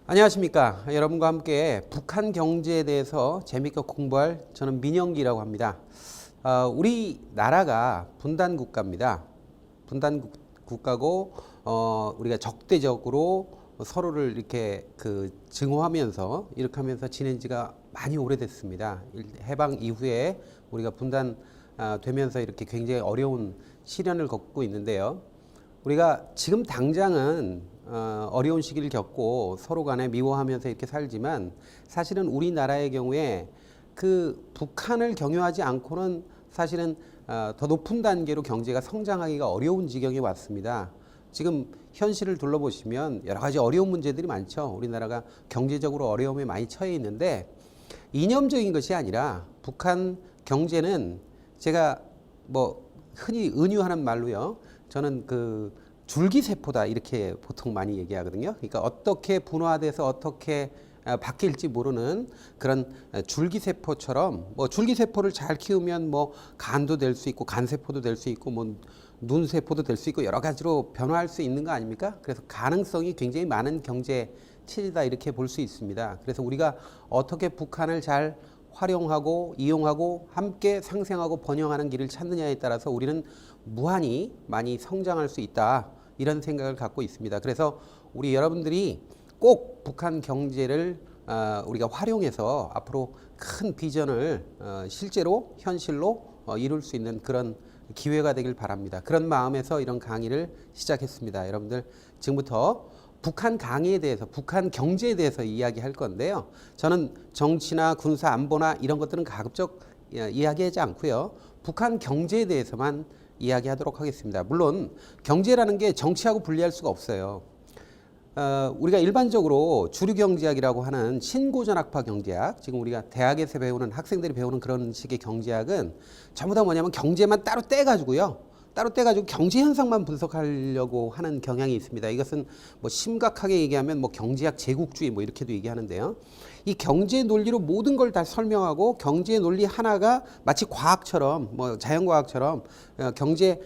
안녕하십니까. 여러분과 함께 북한 경제에 대해서 재미있게 공부할 저는 민영기라고 합니다. 우리나라가 분단 국가입니다. 분단 국가고 우리가 적대적으로 서로를 이렇게 증오하면서 이렇게 하면서 지낸 지가 많이 오래됐습니다. 해방 이후에 우리가 분단 되면서 이렇게 굉장히 어려운 시련을 겪고 있는데요. 우리가 지금 당장은 어려운 시기를 겪고 서로 간에 미워하면서 이렇게 살지만 사실은 우리나라의 경우에 그 북한을 경유하지 않고는 사실은 더 높은 단계로 경제가 성장하기가 어려운 지경에 왔습니다. 지금 현실을 둘러보시면 여러 가지 어려운 문제들이 많죠. 우리나라가 경제적으로 어려움에 많이 처해 있는데 이념적인 것이 아니라 북한 경제는 제가 뭐 흔히 은유하는 말로요. 저는 줄기세포다 이렇게 보통 많이 얘기하거든요. 그러니까 어떻게 분화돼서 어떻게 바뀔지 모르는 그런 줄기세포처럼 뭐 줄기세포를 잘 키우면 뭐 간도 될 수 있고 간세포도 될 수 있고 뭐 눈세포도 될 수 있고 여러 가지로 변화할 수 있는 거 아닙니까? 그래서 가능성이 굉장히 많은 경제 체제다 이렇게 볼 수 있습니다. 그래서 우리가 어떻게 북한을 잘 활용하고 이용하고 함께 상생하고 번영하는 길을 찾느냐에 따라서 우리는 무한히 많이 성장할 수 있다 이런 생각을 갖고 있습니다. 그래서 우리 여러분들이 꼭 북한 경제를 우리가 활용해서 앞으로 큰 비전을 실제로 현실로 이룰 수 있는 그런 기회가 되길 바랍니다. 그런 마음에서 이런 강의를 시작했습니다. 여러분들 지금부터 북한 강의에 대해서 북한 경제에 대해서 이야기할 건데요. 저는 정치나 군사 안보나 이런 것들은 가급적 이야기하지 않고요. 북한 경제에 대해서만 이야기하도록 하겠습니다. 물론 경제라는 게 정치하고 분리할 수가 없어요. 우리가 일반적으로 주류경제학이라고 하는 신고전학파 경제학, 지금 우리가 대학에서 배우는 학생들이 배우는 그런 식의 경제학은 전부 다 뭐냐면 경제만 따로 떼가지고요. 따로 떼가지고 경제 현상만 분석하려고 하는 경향이 있습니다. 이것은 뭐 심각하게 얘기하면 뭐 경제학 제국주의 뭐 이렇게도 얘기하는데요. 이 경제 논리로 모든 걸 다 설명하고 경제 논리 하나가 마치 과학처럼 뭐 자연과학처럼 경제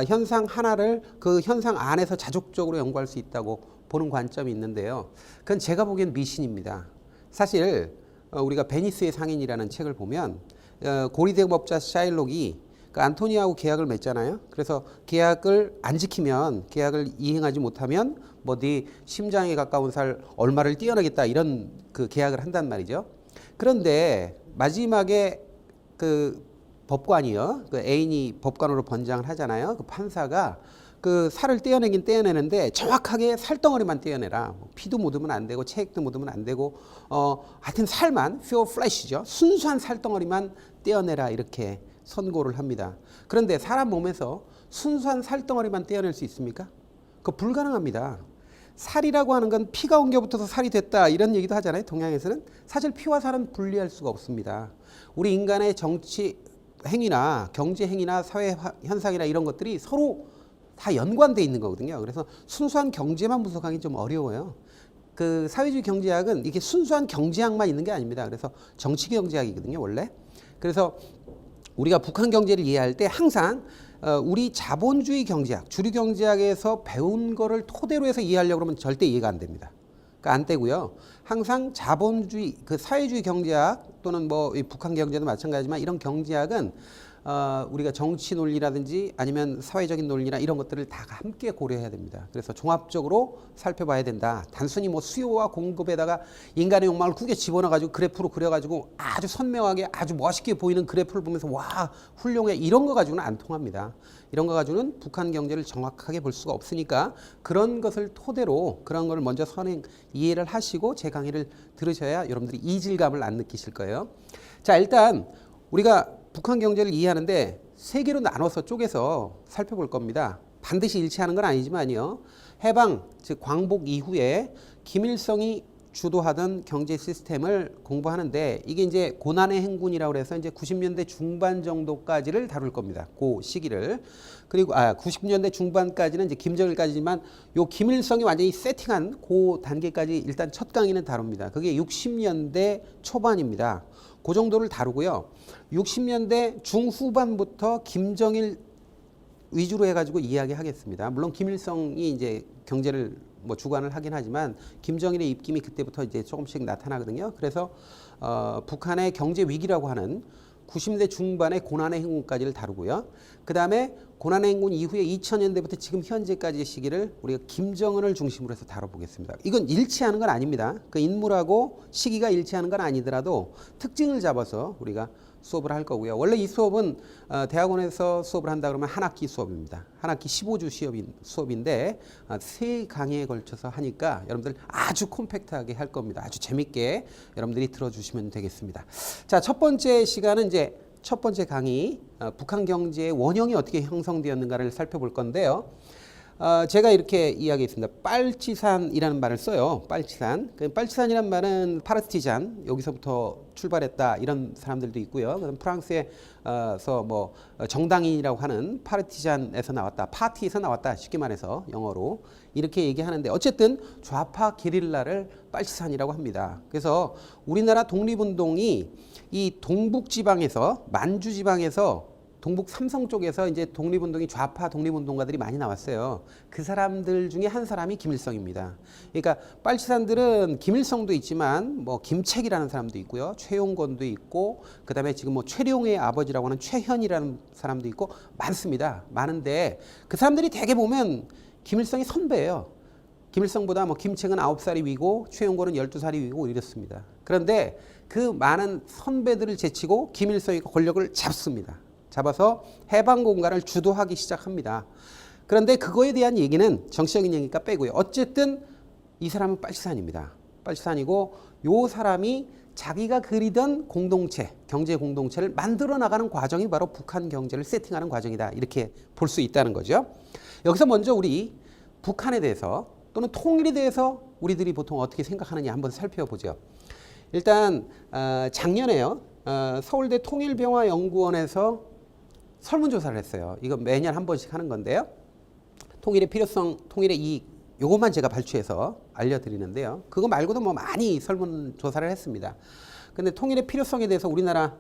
현상 하나를 그 현상 안에서 자족적으로 연구할 수 있다고 보는 관점이 있는데요. 그건 제가 보기엔 미신입니다. 사실 우리가 베니스의 상인이라는 책을 보면 고리대법자 샤일록이 그 안토니하고 계약을 맺잖아요. 그래서 계약을 안 지키면 계약을 이행하지 못하면 뭐 네 심장에 가까운 살 얼마를 떼어내겠다 이런 그 계약을 한단 말이죠. 그런데 마지막에 그 법관이요. 그 애인이 법관으로 번장을 하잖아요. 그 판사가 그 살을 떼어내긴 떼어내는데 정확하게 살덩어리만 떼어내라. 피도 묻으면 안 되고 체액도 묻으면 안 되고 하여튼 살만 pure flesh죠. 순수한 살덩어리만 떼어내라 이렇게 선고를 합니다. 그런데 사람 몸에서 순수한 살덩어리만 떼어낼 수 있습니까? 그거 불가능합니다. 살이라고 하는 건 피가 옮겨붙어서 살이 됐다 이런 얘기도 하잖아요. 동양에서는 사실 피와 살은 분리할 수가 없습니다. 우리 인간의 정치 행위나 경제 행위나 사회 현상이나 이런 것들이 서로 다 연관돼 있는 거거든요. 그래서 순수한 경제만 분석하기 좀 어려워요. 그 사회주의 경제학은 이게 순수한 경제학만 있는 게 아닙니다. 그래서 정치 경제학이거든요, 원래. 그래서 우리가 북한 경제를 이해할 때 항상 우리 자본주의 경제학, 주류 경제학에서 배운 거를 토대로 해서 이해하려고 그러면 절대 이해가 안 됩니다. 그러니까 안 되고요. 항상 자본주의, 그 사회주의 경제학 또는 뭐 북한 경제도 마찬가지지만 이런 경제학은 우리가 정치 논리라든지 아니면 사회적인 논리나 이런 것들을 다 함께 고려해야 됩니다. 그래서 종합적으로 살펴봐야 된다. 단순히 뭐 수요와 공급에다가 인간의 욕망을 꾸겨 집어넣어가지고 그래프로 그려가지고 아주 선명하게 아주 멋있게 보이는 그래프를 보면서 와 훌륭해 이런 거 가지고는 안 통합니다. 이런 거 가지고는 북한 경제를 정확하게 볼 수가 없으니까 그런 것을 토대로 그런 걸 먼저 선행 이해를 하시고 제 강의를 들으셔야 여러분들이 이질감을 안 느끼실 거예요. 자, 일단 우리가 북한 경제를 이해하는데 세 개로 나눠서 쪼개서 살펴볼 겁니다. 반드시 일치하는 건 아니지만요. 해방, 즉 광복 이후에 김일성이 주도하던 경제 시스템을 공부하는데 이게 이제 고난의 행군이라고 해서 이제 90년대 중반 정도까지를 다룰 겁니다. 그 시기를. 그리고 90년대 중반까지는 이제 김정일까지지만 요 김일성이 완전히 세팅한 그 단계까지 일단 첫 강의는 다룹니다. 그게 60년대 초반입니다. 그 정도를 다루고요. 60년대 중후반부터 김정일 위주로 해가지고 이야기하겠습니다. 물론 김일성이 이제 경제를 뭐 주관을 하긴 하지만 김정일의 입김이 그때부터 이제 조금씩 나타나거든요. 그래서 북한의 경제 위기라고 하는 90대 중반의 고난의 행군까지를 다루고요. 그 다음에 고난의 행군 이후에 2000년대부터 지금 현재까지의 시기를 우리가 김정은을 중심으로 해서 다뤄보겠습니다. 이건 일치하는 건 아닙니다. 그 인물하고 시기가 일치하는 건 아니더라도 특징을 잡아서 우리가 수업을 할 거고요. 원래 이 수업은 대학원에서 수업을 한다 그러면 한 학기 수업입니다. 한 학기 15주 수업인데 3강의에 걸쳐서 하니까 여러분들 아주 콤팩트하게 할 겁니다. 아주 재밌게 여러분들이 들어주시면 되겠습니다. 자, 첫 번째 시간은 이제 첫 번째 강의 북한 경제의 원형이 어떻게 형성되었는가를 살펴볼 건데요. 제가 이렇게 이야기했습니다. 빨치산이라는 말을 써요. 빨치산. 빨치산이라는 말은 파르티잔, 여기서부터 출발했다 이런 사람들도 있고요. 그럼 프랑스에서 뭐 정당인이라고 하는 파르티잔에서 나왔다, 파티에서 나왔다 쉽게 말해서 영어로 이렇게 얘기하는데 어쨌든 좌파 게릴라를 빨치산이라고 합니다. 그래서 우리나라 독립운동이 이 동북지방에서 만주지방에서 동북 삼성 쪽에서 이제 독립운동이 좌파 독립운동가들이 많이 나왔어요. 그 사람들 중에 한 사람이 김일성입니다. 그러니까 빨치산들은 김일성도 있지만 뭐 김책이라는 사람도 있고요, 최용건도 있고, 그다음에 지금 뭐 최룡의 아버지라고 하는 최현이라는 사람도 있고 많습니다. 많은데 그 사람들이 대개 보면 김일성이 선배예요. 김일성보다 뭐 김책은 9살이 위고 최용건은 12살이 위고 이렇습니다. 그런데 그 많은 선배들을 제치고 김일성이 권력을 잡습니다. 잡아서 해방공간을 주도하기 시작합니다. 그런데 그거에 대한 얘기는 정치적인 얘기니까 빼고요. 어쨌든 이 사람은 빨치산입니다. 빨치산이고 요 사람이 자기가 그리던 공동체, 경제 공동체를 만들어 나가는 과정이 바로 북한 경제를 세팅하는 과정이다. 이렇게 볼 수 있다는 거죠. 여기서 먼저 우리 북한에 대해서 또는 통일에 대해서 우리들이 보통 어떻게 생각하느냐 한번 살펴보죠. 일단 작년에요. 서울대 통일병화연구원에서 설문조사를 했어요. 이거 매년 한 번씩 하는 건데요. 통일의 필요성, 통일의 이익, 요것만 제가 발췌해서 알려드리는데요. 그거 말고도 뭐 많이 설문조사를 했습니다. 근데 통일의 필요성에 대해서 우리나라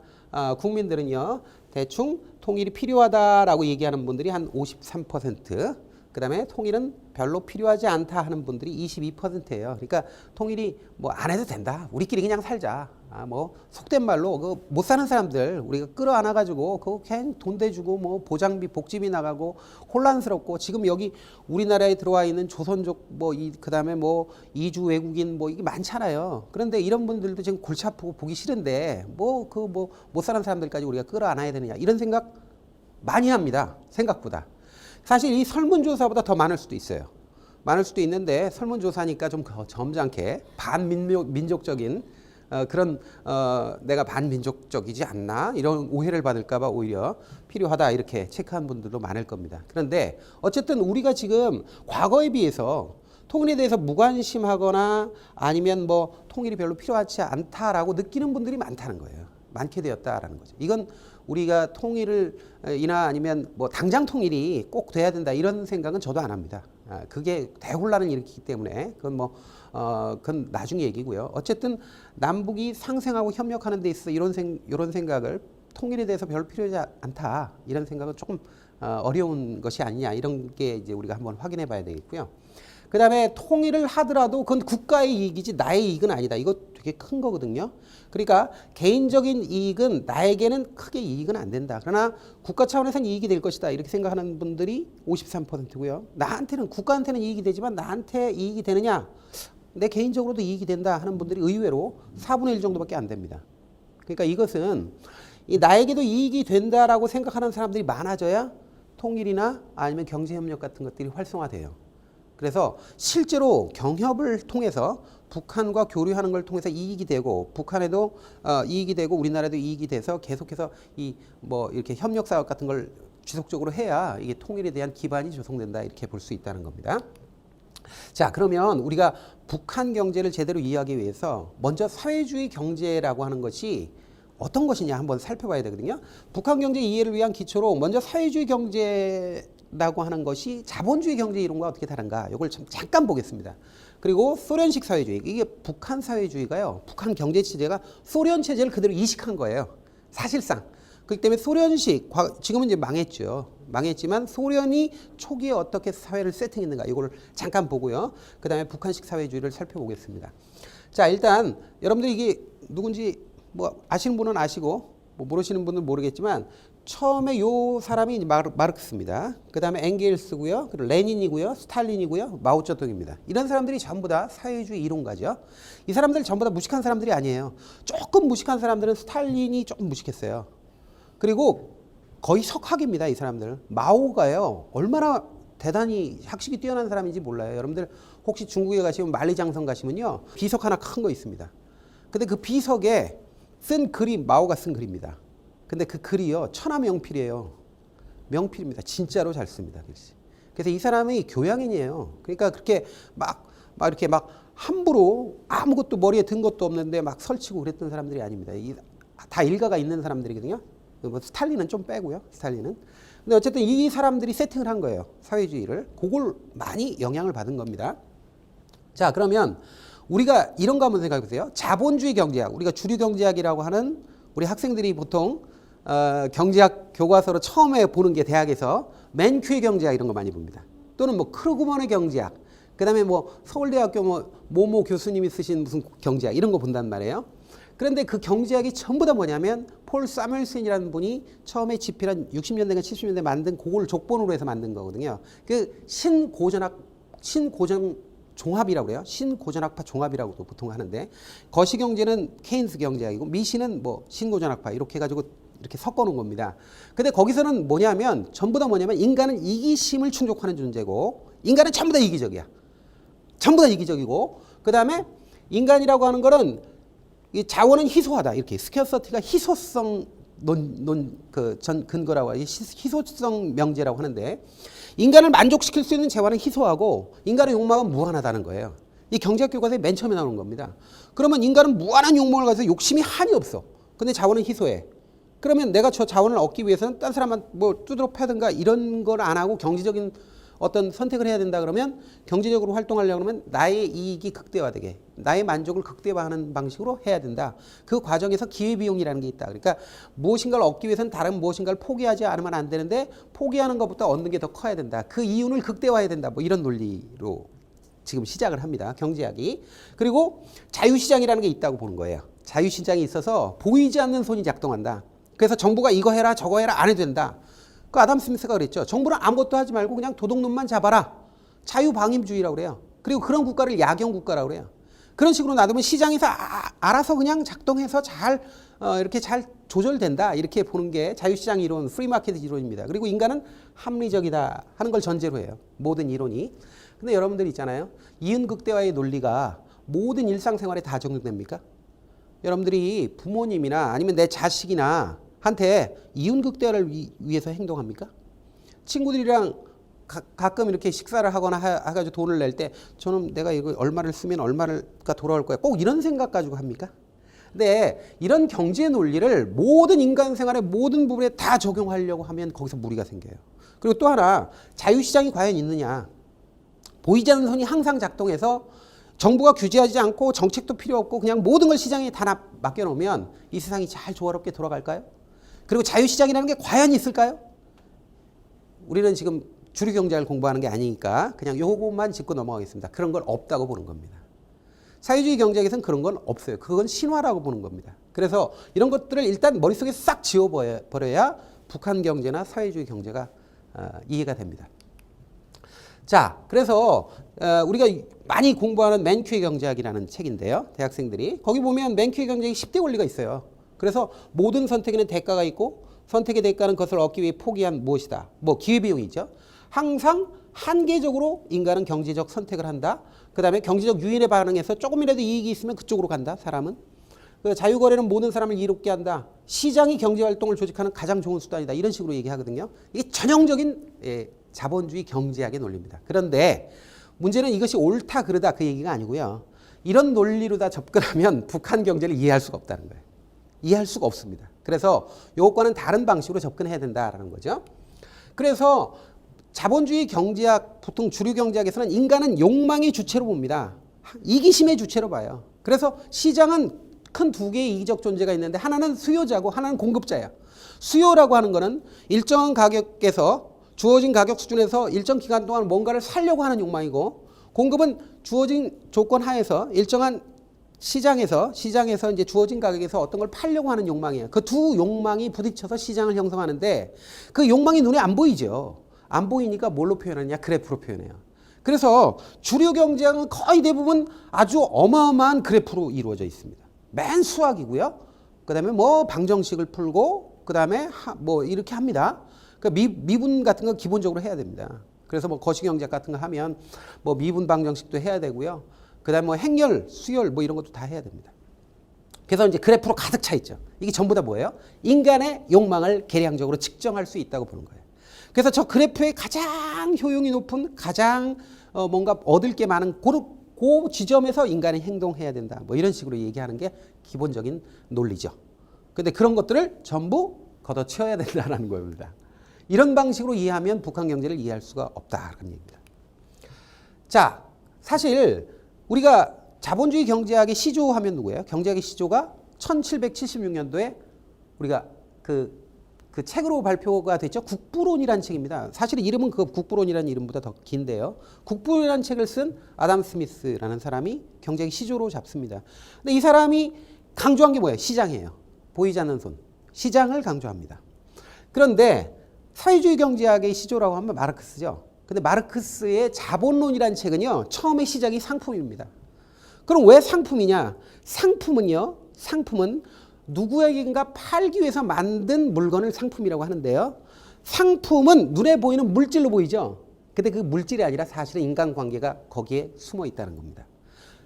국민들은요, 대충 통일이 필요하다라고 얘기하는 분들이 한 53%, 그 다음에 통일은 별로 필요하지 않다 하는 분들이 22%예요. 그러니까 통일이 뭐 안 해도 된다. 우리끼리 그냥 살자. 뭐 속된 말로 그 못 사는 사람들 우리가 끌어안아 가지고 그거 그냥 돈 대주고 뭐 보장비 복지비 나가고 혼란스럽고 지금 여기 우리나라에 들어와 있는 조선족 뭐 그다음에 뭐 이주 외국인 뭐 이게 많잖아요. 그런데 이런 분들도 지금 골치 아프고 보기 싫은데 뭐 그 뭐 못 사는 사람들까지 우리가 끌어안아야 되느냐 이런 생각 많이 합니다. 생각보다. 사실 이 설문조사보다 더 많을 수도 있어요. 많을 수도 있는데 설문조사니까 좀 점잖게 반민족적인 그런 내가 반민족적이지 않나 이런 오해를 받을까 봐 오히려 필요하다 이렇게 체크한 분들도 많을 겁니다. 그런데 어쨌든 우리가 지금 과거에 비해서 통일에 대해서 무관심하거나 아니면 뭐 통일이 별로 필요하지 않다라고 느끼는 분들이 많다는 거예요. 많게 되었다라는 거죠. 이건 우리가 통일을 이나 아니면 뭐 당장 통일이 꼭 돼야 된다 이런 생각은 저도 안 합니다. 그게 대혼란을 일으키기 때문에 그건 뭐 그건 나중에 얘기고요. 어쨌든 남북이 상생하고 협력하는 데 있어 이런 생각을 통일에 대해서 별로 필요하지 않다 이런 생각은 조금 어려운 것이 아니냐 이런 게 이제 우리가 한번 확인해 봐야 되겠고요. 그 다음에 통일을 하더라도 그건 국가의 이익이지 나의 이익은 아니다. 이거 되게 큰 거거든요. 그러니까 개인적인 이익은 나에게는 크게 이익은 안 된다. 그러나 국가 차원에서는 이익이 될 것이다. 이렇게 생각하는 분들이 53%고요. 나한테는 국가한테는 이익이 되지만 나한테 이익이 되느냐? 내 개인적으로도 이익이 된다 하는 분들이 의외로 4분의 1 정도밖에 안 됩니다. 그러니까 이것은 나에게도 이익이 된다라고 생각하는 사람들이 많아져야 통일이나 아니면 경제협력 같은 것들이 활성화돼요. 그래서 실제로 경협을 통해서 북한과 교류하는 걸 통해서 이익이 되고 북한에도 이익이 되고 우리나라도 이익이 돼서 계속해서 이 뭐 이렇게 협력 사업 같은 걸 지속적으로 해야 이게 통일에 대한 기반이 조성된다 이렇게 볼 수 있다는 겁니다. 자, 그러면 우리가 북한 경제를 제대로 이해하기 위해서 먼저 사회주의 경제라고 하는 것이 어떤 것이냐 한번 살펴봐야 되거든요. 북한 경제 이해를 위한 기초로 먼저 사회주의 경제라고 하는 것이 자본주의 경제 이론과 어떻게 다른가 이걸 좀 잠깐 보겠습니다. 그리고 소련식 사회주의, 이게 북한 사회주의가요. 북한 경제 체제가 소련 체제를 그대로 이식한 거예요. 사실상. 그렇기 때문에 소련식, 지금은 이제 망했죠. 망했지만 소련이 초기에 어떻게 사회를 세팅했는가 이걸 잠깐 보고요. 그 다음에 북한식 사회주의를 살펴보겠습니다. 자, 일단 여러분들이 이게 누군지 뭐 아시는 분은 아시고 뭐 모르시는 분은 모르겠지만 처음에 요 사람이 마르크스입니다. 그 다음에 엥겔스고요. 그리고 레닌이고요. 스탈린이고요. 마오쩌둥입니다. 이런 사람들이 전부 다 사회주의 이론가죠. 이 사람들 전부 다 무식한 사람들이 아니에요. 조금 무식한 사람들은 스탈린이 조금 무식했어요. 그리고 거의 석학입니다. 이 사람들. 마오가요. 얼마나 대단히 학식이 뛰어난 사람인지 몰라요. 여러분들 혹시 중국에 가시면 만리장성 가시면요. 비석 하나 큰 거 있습니다. 근데 그 비석에 쓴 글이 마오가 쓴 글입니다. 근데 그 글이요. 천하명필이에요. 명필입니다. 진짜로 잘 씁니다. 글씨. 그래서 이 사람이 교양인이에요. 그러니까 그렇게 막 이렇게 막 함부로 아무것도 머리에 든 것도 없는데 막 설치고 그랬던 사람들이 아닙니다. 다 일가가 있는 사람들이거든요. 뭐 스탈린은 좀 빼고요. 스탈린은. 근데 어쨌든 이 사람들이 세팅을 한 거예요. 사회주의를. 그걸 많이 영향을 받은 겁니다. 자, 그러면 우리가 이런 거 한번 생각해 보세요. 자본주의 경제학. 우리가 주류 경제학이라고 하는 우리 학생들이 보통 경제학 교과서로 처음에 보는 게 대학에서 맨큐의 경제학 이런 거 많이 봅니다. 또는 뭐 크루그먼의 경제학. 그다음에 뭐 서울대학교 모모 교수님이 쓰신 무슨 경제학 이런 거 본단 말이에요. 그런데 그 경제학이 전부 다 뭐냐면 폴 사무엘슨이라는 분이 처음에 집필한 60년대가 70년대 만든 그걸 족본으로 해서 만든 거거든요. 그 신고전 종합이라고 그래요. 신고전학파 종합이라고도 보통 하는데 거시경제는 케인스 경제학이고 미시는 뭐 신고전학파 이렇게 해가지고 이렇게 섞어놓은 겁니다. 근데 거기서는 뭐냐면 전부 다 뭐냐면 인간은 이기심을 충족하는 존재고 인간은 전부 다 이기적이야. 전부 다 이기적이고 그 다음에 인간이라고 하는 거는 이 자원은 희소하다. 이렇게 스퀘어서티가 희소성 근거라고 하지 희소성 명제라고 하는데 인간을 만족시킬 수 있는 재화는 희소하고 인간의 욕망은 무한하다는 거예요. 이 경제학 교과서에 맨 처음에 나오는 겁니다. 그러면 인간은 무한한 욕망을 가지고 욕심이 한이 없어. 근데 자원은 희소해. 그러면 내가 저 자원을 얻기 위해서는 딴 사람한테 뭐 두드러 패든가 이런 걸 안 하고 경제적인 어떤 선택을 해야 된다 그러면 경제적으로 활동하려고 그러면 나의 이익이 극대화되게 나의 만족을 극대화하는 방식으로 해야 된다. 그 과정에서 기회비용이라는 게 있다. 그러니까 무엇인가를 얻기 위해서는 다른 무엇인가를 포기하지 않으면 안 되는데 포기하는 것보다 얻는 게 더 커야 된다. 그 이윤을 극대화해야 된다. 뭐 이런 논리로 지금 시작을 합니다. 경제학이. 그리고 자유시장이라는 게 있다고 보는 거예요. 자유시장이 있어서 보이지 않는 손이 작동한다. 그래서 정부가 이거 해라 저거 해라 안 해도 된다. 그 아담 스미스가 그랬죠. 정부는 아무것도 하지 말고 그냥 도둑놈만 잡아라. 자유방임주의라고 그래요. 그리고 그런 국가를 야경국가라고 그래요. 그런 식으로 놔두면 시장에서 알아서 그냥 작동해서 이렇게 잘 조절된다. 이렇게 보는 게 자유시장 이론, 프리마켓 이론입니다. 그리고 인간은 합리적이다 하는 걸 전제로 해요. 모든 이론이. 근데 여러분들 있잖아요. 이윤극대화의 논리가 모든 일상생활에 다 적용됩니까? 여러분들이 부모님이나 아니면 내 자식이나 한테 이윤극대화를 위해서 행동합니까? 친구들이랑 가끔 이렇게 식사를 하거나 해가지고 돈을 낼 때 저는 내가 이거 얼마를 쓰면 얼마가 돌아올 거야. 꼭 이런 생각 가지고 합니까? 근데 이런 경제 논리를 모든 인간 생활의 모든 부분에 다 적용하려고 하면 거기서 무리가 생겨요. 그리고 또 하나 자유시장이 과연 있느냐. 보이지 않는 손이 항상 작동해서 정부가 규제하지 않고 정책도 필요 없고 그냥 모든 걸 시장에 다 맡겨놓으면 이 세상이 잘 조화롭게 돌아갈까요? 그리고 자유시장이라는 게 과연 있을까요? 우리는 지금 주류 경제를 공부하는 게 아니니까 그냥 요것만 짚고 넘어가겠습니다. 그런 건 없다고 보는 겁니다. 사회주의 경제에서는 그런 건 없어요. 그건 신화라고 보는 겁니다. 그래서 이런 것들을 일단 머릿속에 싹 지워버려야 북한 경제나 사회주의 경제가 이해가 됩니다. 자, 그래서 우리가 많이 공부하는 맨큐의 경제학이라는 책인데요. 대학생들이. 거기 보면 맨큐의 경제의 10대 원리가 있어요. 그래서 모든 선택에는 대가가 있고 선택의 대가는 그것을 얻기 위해 포기한 무엇이다. 뭐 기회비용이죠. 항상 한계적으로 인간은 경제적 선택을 한다. 그 다음에 경제적 유인에 반응해서 조금이라도 이익이 있으면 그쪽으로 간다. 사람은. 자유거래는 모든 사람을 이롭게 한다. 시장이 경제활동을 조직하는 가장 좋은 수단이다. 이런 식으로 얘기하거든요. 이게 전형적인 자본주의 경제학의 논리입니다. 그런데 문제는 이것이 옳다 그르다 그 얘기가 아니고요. 이런 논리로 다 접근하면 북한 경제를 이해할 수가 없다는 거예요. 이해할 수가 없습니다. 그래서 이것과는 다른 방식으로 접근해야 된다라는 거죠. 그래서 자본주의 경제학, 보통 주류 경제학에서는 인간은 욕망의 주체로 봅니다. 이기심의 주체로 봐요. 그래서 시장은 큰 두 개의 이기적 존재가 있는데 하나는 수요자고 하나는 공급자야. 수요라고 하는 거는 일정한 가격에서 주어진 가격 수준에서 일정 기간 동안 뭔가를 살려고 하는 욕망이고, 공급은 주어진 조건 하에서 일정한 시장에서 이제 주어진 가격에서 어떤 걸 팔려고 하는 욕망이에요. 그 두 욕망이 부딪혀서 시장을 형성하는데 그 욕망이 눈에 안 보이죠. 안 보이니까 뭘로 표현하냐? 그래프로 표현해요. 그래서 주류 경제학은 거의 대부분 아주 어마어마한 그래프로 이루어져 있습니다. 맨 수학이고요. 그다음에 뭐 방정식을 풀고 그다음에 뭐 이렇게 합니다. 그 미분 같은 거 기본적으로 해야 됩니다. 그래서 뭐 거시경제학 같은 거 하면 뭐 미분 방정식도 해야 되고요. 그다음에 뭐 행렬, 수열 뭐 이런 것도 다 해야 됩니다. 그래서 이제 그래프로 가득 차 있죠. 이게 전부 다 뭐예요? 인간의 욕망을 계량적으로 측정할 수 있다고 보는 거예요. 그래서 저 그래프의 가장 효용이 높은, 가장 뭔가 얻을 게 많은 그 지점에서 인간이 행동해야 된다. 뭐 이런 식으로 얘기하는 게 기본적인 논리죠. 근데 그런 것들을 전부 걷어치워야 된다는 겁니다. 이런 방식으로 이해하면 북한 경제를 이해할 수가 없다는 얘기입니다. 자, 사실 우리가 자본주의 경제학의 시조하면 누구예요? 경제학의 시조가 1776년도에 우리가 그 책으로 발표가 됐죠. 국부론이라는 책입니다. 사실 이름은 그 국부론이라는 이름보다 더 긴데요. 국부론이라는 책을 쓴 아담 스미스라는 사람이 경제학의 시조로 잡습니다. 근데 이 사람이 강조한 게 뭐예요? 시장이에요. 보이지 않는 손. 시장을 강조합니다. 그런데 사회주의 경제학의 시조라고 하면 마르크스죠. 근데 마르크스의 자본론이라는 책은요, 처음에 시작이 상품입니다. 그럼 왜 상품이냐? 상품은 누구에게인가 팔기 위해서 만든 물건을 상품이라고 하는데요. 상품은 눈에 보이는 물질로 보이죠. 근데 그 물질이 아니라 사실은 인간관계가 거기에 숨어 있다는 겁니다.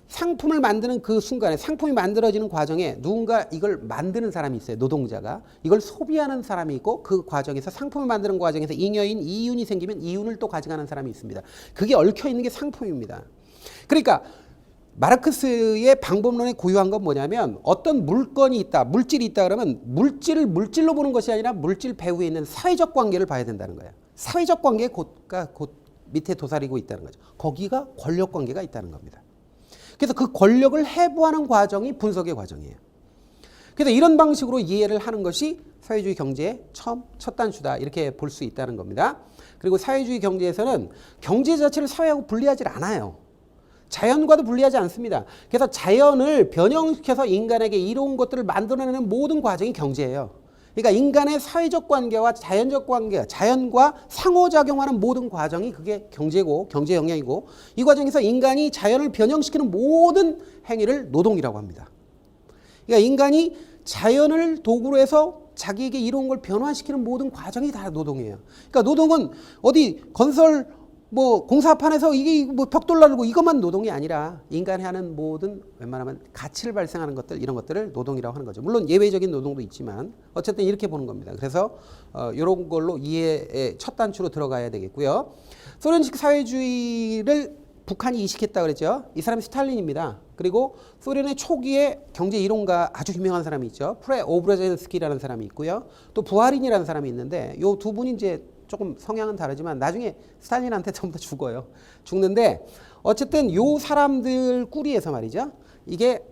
상품을 만드는 그 순간에, 상품이 만들어지는 과정에 누군가 이걸 만드는 사람이 있어요. 노동자가. 이걸 소비하는 사람이 있고, 그 과정에서 상품을 만드는 과정에서 잉여인 이윤이 생기면 이윤을 또 가져가는 사람이 있습니다. 그게 얽혀 있는 게 상품입니다. 그러니까 마르크스의 방법론에 고유한 건 뭐냐면, 어떤 물건이 있다, 물질이 있다 그러면 물질을 물질로 보는 것이 아니라 물질 배후에 있는 사회적 관계를 봐야 된다는 거예요. 사회적 관계에 곧 밑에 도사리고 있다는 거죠. 거기가 권력 관계가 있다는 겁니다. 그래서 그 권력을 해부하는 과정이 분석의 과정이에요. 그래서 이런 방식으로 이해를 하는 것이 사회주의 경제의 첫 단추다, 이렇게 볼 수 있다는 겁니다. 그리고 사회주의 경제에서는 경제 자체를 사회하고 분리하지 않아요. 자연과도 분리하지 않습니다. 그래서 자연을 변형시켜서 인간에게 이로운 것들을 만들어내는 모든 과정이 경제예요. 그러니까 인간의 사회적 관계와 자연적 관계, 자연과 상호작용하는 모든 과정이 그게 경제고, 경제 영역이고, 이 과정에서 인간이 자연을 변형시키는 모든 행위를 노동이라고 합니다. 그러니까 인간이 자연을 도구로 해서 자기에게 이로운 걸 변화시키는 모든 과정이 다 노동이에요. 그러니까 노동은 어디 건설 뭐 공사판에서 이게 뭐 벽돌 나르고 이것만 노동이 아니라 인간이 하는 모든 웬만하면 가치를 발생하는 것들, 이런 것들을 노동이라고 하는 거죠. 물론 예외적인 노동도 있지만 어쨌든 이렇게 보는 겁니다. 그래서 이런 걸로 이해의 첫 단추로 들어가야 되겠고요. 소련식 사회주의를 북한이 이식했다 그랬죠. 이 사람이 스탈린입니다. 그리고 소련의 초기에 경제 이론가 아주 유명한 사람이 있죠. 프레오브라젠스키라는 사람이 있고요. 또 부하린이라는 사람이 있는데 이 두 분이 이제 조금 성향은 다르지만 나중에 스탈린한테 전부 다 죽어요. 죽는데 어쨌든 요 사람들 꾸리에서 말이죠. 이게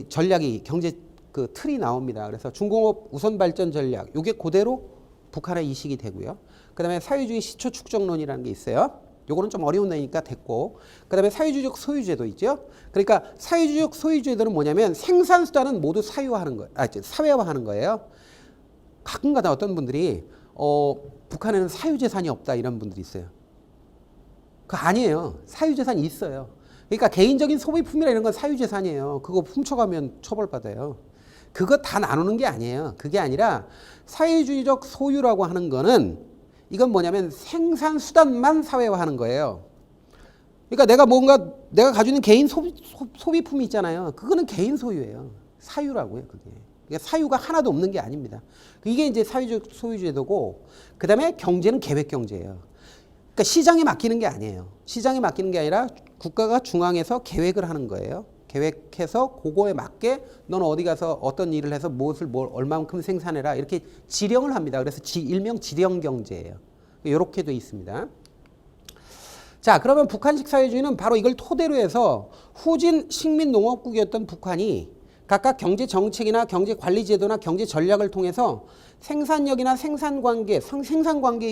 전략이, 경제 그 틀이 나옵니다. 그래서 중공업 우선 발전 전략, 요게 그대로 북한에 이식이 되고요. 그 다음에 사회주의 시초 축적론이라는 게 있어요. 요거는 좀 어려운 내니까 됐고, 그 다음에 사회주의적 소유제도 있죠. 그러니까 사회주의적 소유제도는 뭐냐면 생산수단은 모두 사유화하는 거예요. 사회화하는 거예요. 가끔가다 어떤 분들이 북한에는 사유재산이 없다, 이런 분들이 있어요. 그거 아니에요. 사유재산이 있어요. 그러니까 개인적인 소비품이나 이런 건 사유재산이에요. 그거 훔쳐가면 처벌받아요. 그거 다 나누는 게 아니에요. 그게 아니라 사회주의적 소유라고 하는 거는 이건 뭐냐면 생산수단만 사회화하는 거예요. 그러니까 내가 가지고 있는 개인 소비품이 있잖아요. 그거는 개인 소유예요. 사유라고요, 그게. 그러니까 사유가 하나도 없는 게 아닙니다. 이게 이제 사회적 소유제도고, 그 다음에 경제는 계획 경제예요. 그러니까 시장에 맡기는 게 아니에요. 시장에 맡기는 게 아니라 국가가 중앙에서 계획을 하는 거예요. 계획해서 그거에 맞게 너는 어디 가서 어떤 일을 해서 무엇을 얼마만큼 생산해라, 이렇게 지령을 합니다. 그래서 일명 지령 경제예요. 이렇게 돼 있습니다. 자, 그러면 북한식 사회주의는 바로 이걸 토대로 해서 후진 식민 농업국이었던 북한이 각각 경제 정책이나 경제 관리 제도나 경제 전략을 통해서 생산력이나 생산 관계에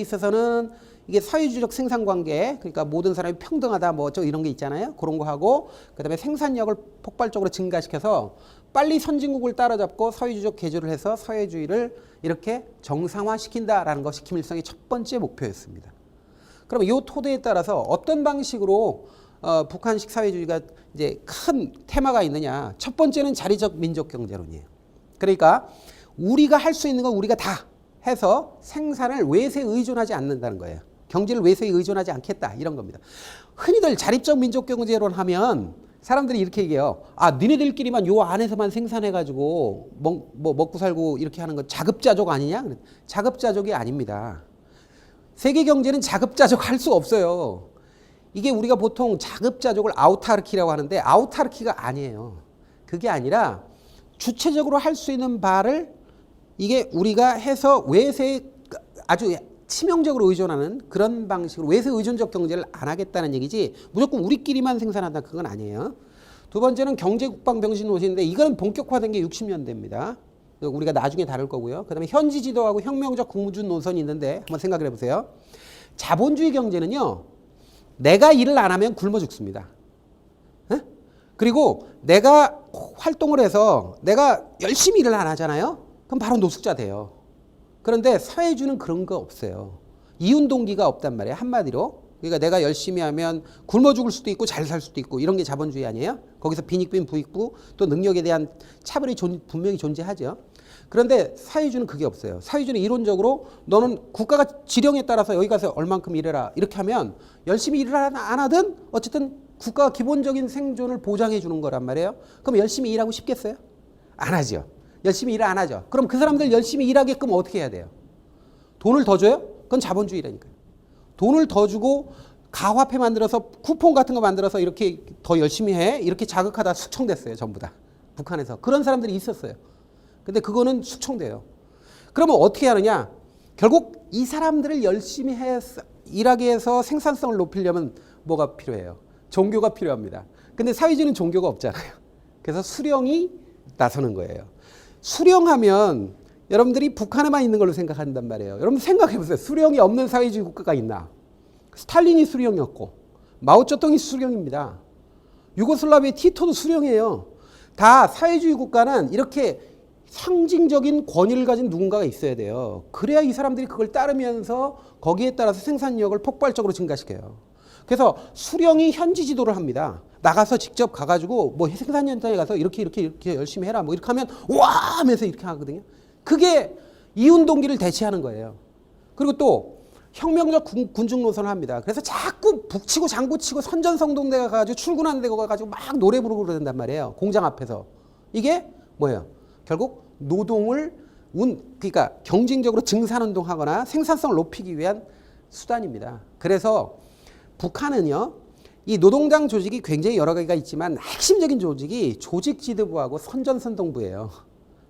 있어서는 이게 사회주의적 생산 관계, 그러니까 모든 사람이 평등하다 뭐 저 이런 게 있잖아요. 그런 거 하고 그다음에 생산력을 폭발적으로 증가시켜서 빨리 선진국을 따라잡고 사회주의적 개조를 해서 사회주의를 이렇게 정상화시킨다라는 것이 김일성의 첫 번째 목표였습니다. 그럼 이 토대에 따라서 어떤 방식으로 북한식 사회주의가 이제 큰 테마가 있느냐. 첫 번째는 자리적 민족 경제론이에요. 그러니까 우리가 할 수 있는 건 우리가 다 해서 생산을 외세에 의존하지 않는다는 거예요. 경제를 외세에 의존하지 않겠다 이런 겁니다. 흔히들 자립적 민족 경제론 하면 사람들이 이렇게 얘기해요. 아, 니네들끼리만 요 안에서만 생산해가지고 먹고 살고 이렇게 하는 건 자급자족 아니냐? 자급자족이 아닙니다. 세계 경제는 자급자족 할 수 없어요. 이게 우리가 보통 자급자족을 아우타르키라고 하는데 아우타르키가 아니에요. 그게 아니라 주체적으로 할 수 있는 바를 이게 우리가 해서 외세에 아주 치명적으로 의존하는 그런 방식으로 외세 의존적 경제를 안 하겠다는 얘기지 무조건 우리끼리만 생산한다 그건 아니에요. 두 번째는 경제국방병신 노선인데 이건 본격화된 게 60년대입니다. 우리가 나중에 다룰 거고요. 그다음에 현지 지도하고 혁명적 국무준 노선이 있는데 한번 생각을 해보세요. 자본주의 경제는요. 내가 일을 안 하면 굶어 죽습니다. 에? 그리고 내가 활동을 해서 내가 열심히 일을 안 하잖아요. 그럼 바로 노숙자 돼요. 그런데 사회주의는 그런 거 없어요. 이윤 동기가 없단 말이에요. 한마디로. 그러니까 내가 열심히 하면 굶어 죽을 수도 있고 잘 살 수도 있고 이런 게 자본주의 아니에요? 거기서 빈익빈 부익부 또 능력에 대한 차별이 분명히 존재하죠. 그런데 사회주의는 그게 없어요. 사회주의는 이론적으로 너는 국가가 지령에 따라서 여기 가서 얼만큼 일해라 이렇게 하면 열심히 일을 안 하든 어쨌든 국가가 기본적인 생존을 보장해 주는 거란 말이에요. 그럼 열심히 일하고 싶겠어요? 안 하죠. 열심히 일을 안 하죠. 그럼 그 사람들 열심히 일하게끔 어떻게 해야 돼요? 돈을 더 줘요? 그건 자본주의라니까요. 돈을 더 주고 가화폐 만들어서 쿠폰 같은 거 만들어서 이렇게 더 열심히 해 이렇게 자극하다 숙청됐어요. 전부 다. 북한에서. 그런 사람들이 있었어요. 근데 그거는 숙청돼요. 그러면 어떻게 하느냐? 결국 이 사람들을 열심히 해서 일하게 해서 생산성을 높이려면 뭐가 필요해요? 종교가 필요합니다. 근데 사회주의는 종교가 없잖아요. 그래서 수령이 나서는 거예요. 수령하면 여러분들이 북한에만 있는 걸로 생각한단 말이에요. 여러분 생각해 보세요. 수령이 없는 사회주의 국가가 있나? 스탈린이 수령이었고 마오쩌둥이 수령입니다. 유고슬라비아 티토도 수령이에요. 다 사회주의 국가는 이렇게 상징적인 권위를 가진 누군가가 있어야 돼요. 그래야 이 사람들이 그걸 따르면서 거기에 따라서 생산력을 폭발적으로 증가시켜요. 그래서 수령이 현지 지도를 합니다. 나가서 직접 가가지고 뭐 생산 현장에 가서 이렇게 열심히 해라 뭐 이렇게 하면 와 하면서 이렇게 하거든요. 그게 이윤 동기를 대체하는 거예요. 그리고 또 혁명적 군중 노선을 합니다. 그래서 자꾸 북치고 장구치고 선전성동대 가가지고 출근하는 데 가가지고 막 노래 부르고 그런단 말이에요. 공장 앞에서. 이게 뭐예요? 결국 노동을 그러니까 경쟁적으로 증산운동하거나 생산성을 높이기 위한 수단입니다. 그래서 북한은요. 이 노동당 조직이 굉장히 여러 가지가 있지만 핵심적인 조직이 조직지도부하고 선전선동부예요.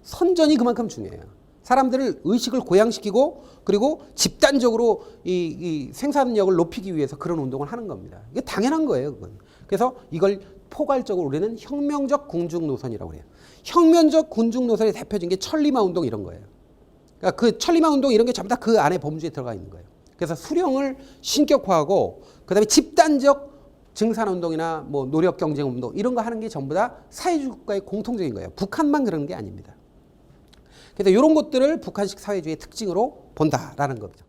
선전이 그만큼 중요해요. 사람들을 의식을 고양시키고 그리고 집단적으로 이 생산력을 높이기 위해서 그런 운동을 하는 겁니다. 이게 당연한 거예요. 그건. 그래서 이걸 포괄적으로 우리는 혁명적 군중 노선이라고 해요. 혁명적 군중 노선의 대표적인 게 천리마 운동 이런 거예요. 그러니까 그 천리마 운동 이런 게 전부 다 그 안에 범주에 들어가 있는 거예요. 그래서 수령을 신격화하고 그다음에 집단적 증산운동이나 뭐 노력경쟁운동 이런 거 하는 게 전부 다 사회주의 국가의 공통적인 거예요. 북한만 그런 게 아닙니다. 그래서 이런 것들을 북한식 사회주의의 특징으로 본다라는 겁니다.